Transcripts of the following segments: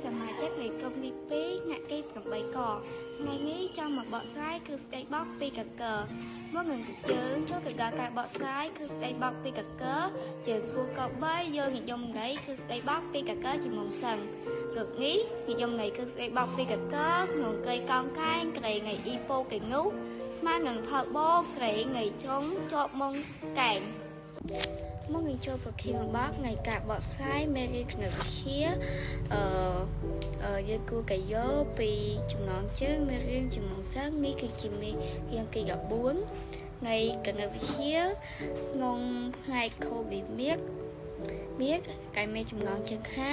សមាជិកនៃក្រុមនេះ2អ្នកទី8កថ្ងៃនេះចង់មកបកស្រាយគឺស្ដីបកពីកកមកនឹងយើងចូលទៅដល់ការបកស្រាយគឺស្ដីបកពីកកយើងគួរកបីយើងនិយមថ្ងៃគឺស្ដីបកពីកកជាមុំសឹងលោកនេះនិយមថ្ងៃគឺស្ដីបកពីកកក្នុងកៃកោងកែងក្រែថ្ងៃអ៊ីប៉ូកៃនោះស្មើនឹងផលបោក្រែថ្ងៃជ្រុងជាប់មុងកែងមកនឹងចូលប្រគិងបកថ្ងៃការបកស្រាយមេរៀនគណិតវិទ្យាយើងគួរកាយោពីចំណងជើងមេរៀនចំនួនសឹងនេះគឺជាមេរៀនទី14ថ្ងៃគណិតវិទ្យាងងថ្ងៃខូប៊ីមៀកកាយមេចំណងជើងខា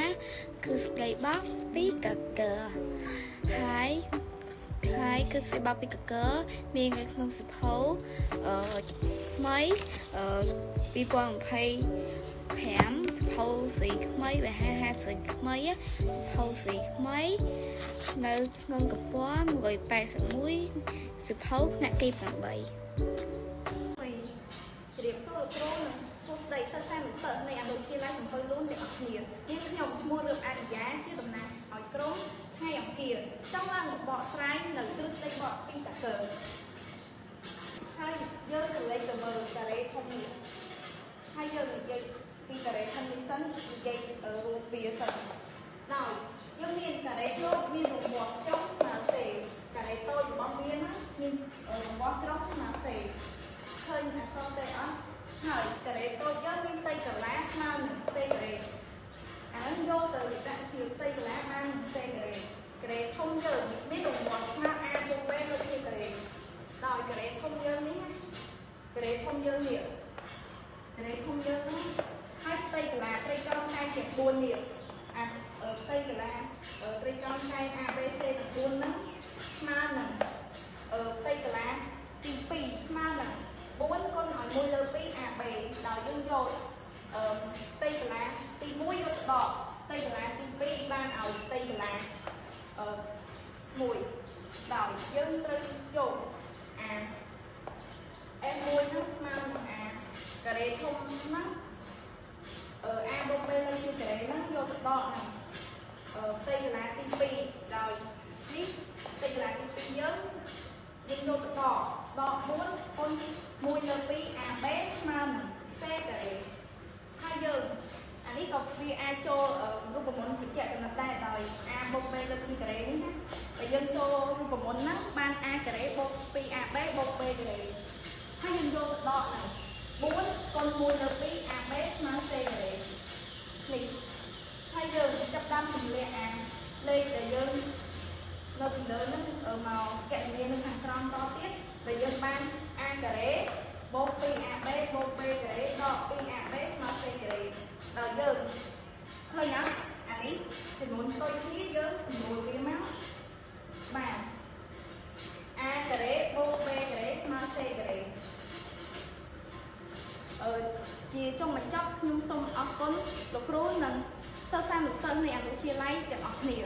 គឺស្ដីបកពីកកហើយគឺស្ដីបកពីកកមាននៅក្នុងសភៅថ្មី2025ភៅสีថ្មីវា50ថ្មីភៅสีថ្មីនៅក្នុងកំពស់181សភៅថ្នាក់ទី8ជ្រាបសួរគ្រូនិងសួស្តីសិស្សសានុសិស្សនៃអនុវិទ្យាល័យសំពៅលូនទាំងអស់គ្នានេះខ្ញុំឈ្មោះរឿងអរិយាជាតំណាងឲ្យក្រុមថ្ងៃអង្គារចង់ឡើងមកបកស្រាយនៅទ្រឹស្ដីបកពីតកហើយយើងទៅលេខទៅមើលការ៉េធំនេះហើយយើងនិយាយពីការ៉េធំនេះសិននិយាយរួមវាសិនដោយយើងមានការ៉េតូចមានរង្វាស់ចុះស្មើសេការ៉េតូចរបស់វាណាមានរង្វាស់ច្រកស្មើសេឃើញអក្សរសេអត់ហើយការ៉េតូចយើងមានផ្ទៃកន្លះស្មើនឹងសេការ៉េអានឹងយកទៅដាក់ជាផ្ទៃកន្លះបានសេការ៉េធំយើងមានរង្វាស់ស្មើ A បូក B ដូចជាការ៉េដោយការ៉េធំយើងនេះការ៉េធំយើងនេះការ៉េធំយើងនេះហើយផ្ទៃកន្លះត្រីកោណខែជា4នេះផ្ទៃកន្លះត្រីកោណខែ ABC ទាំង4ហ្នឹងស្មើនឹងផ្ទៃកន្លះទី2ស្មើនឹង4គុណឲ្យ1លើ2 AB ដោយយើងយកផ្ទៃកន្លះទី1យកដកផ្ទៃកន្លះទី2បានឲ្យផ្ទៃកន្លះ1ដោយយើងត្រូវយកF1 ហ្នឹងស្មើនឹងការ៉េធំហ្នឹងA បូក B ទៅជាការ៉េហ្នឹងយកទៅដកហ្នឹងផ្ទៃកន្លះទី2ដោយនេះផ្ទៃកន្លះទី2យើងយកទៅដក4គុណ1លើ2 AB ស្មើនឹង C ការ៉េហើយយើងអានេះក៏វាអាចចូលរូបមន្តបញ្ជាក់ចំណុចដែរដោយ A បូក B លើជាការ៉េនេះណាតែយើងចូលរូបមន្តហ្នឹងបាន A ការ៉េបូក 2AB បូក B ការ៉េហើយយើងយកទៅដកហ្នឹង4គុណ1លើ2 AB ស្មើ C ការ៉េនេះហើយយើងចាប់ដើមទម្លាក់លេខដែលយើងនៅពីលើហ្នឹងមកកណនានៅខាងក្រោមតទៀតដែលយើងបាន A ការ៉េបូក 2AB បូក B ការ៉េដក 2AB ស្មើ C ការ៉េដល់យើងឃើញអត់អានេះចំនួនផ្ទុយគ្នាយើងសម្រួលវាមកបាន A ការ៉េបូក B ការ៉េស្មើ C ការ៉េជាចុងបញ្ចប់ខ្ញុំសូមអរគុណលោកគ្រូនិងសិស្សសានុសិស្សនៃអនុវិទ្យាល័យទាំងអស់គ្នា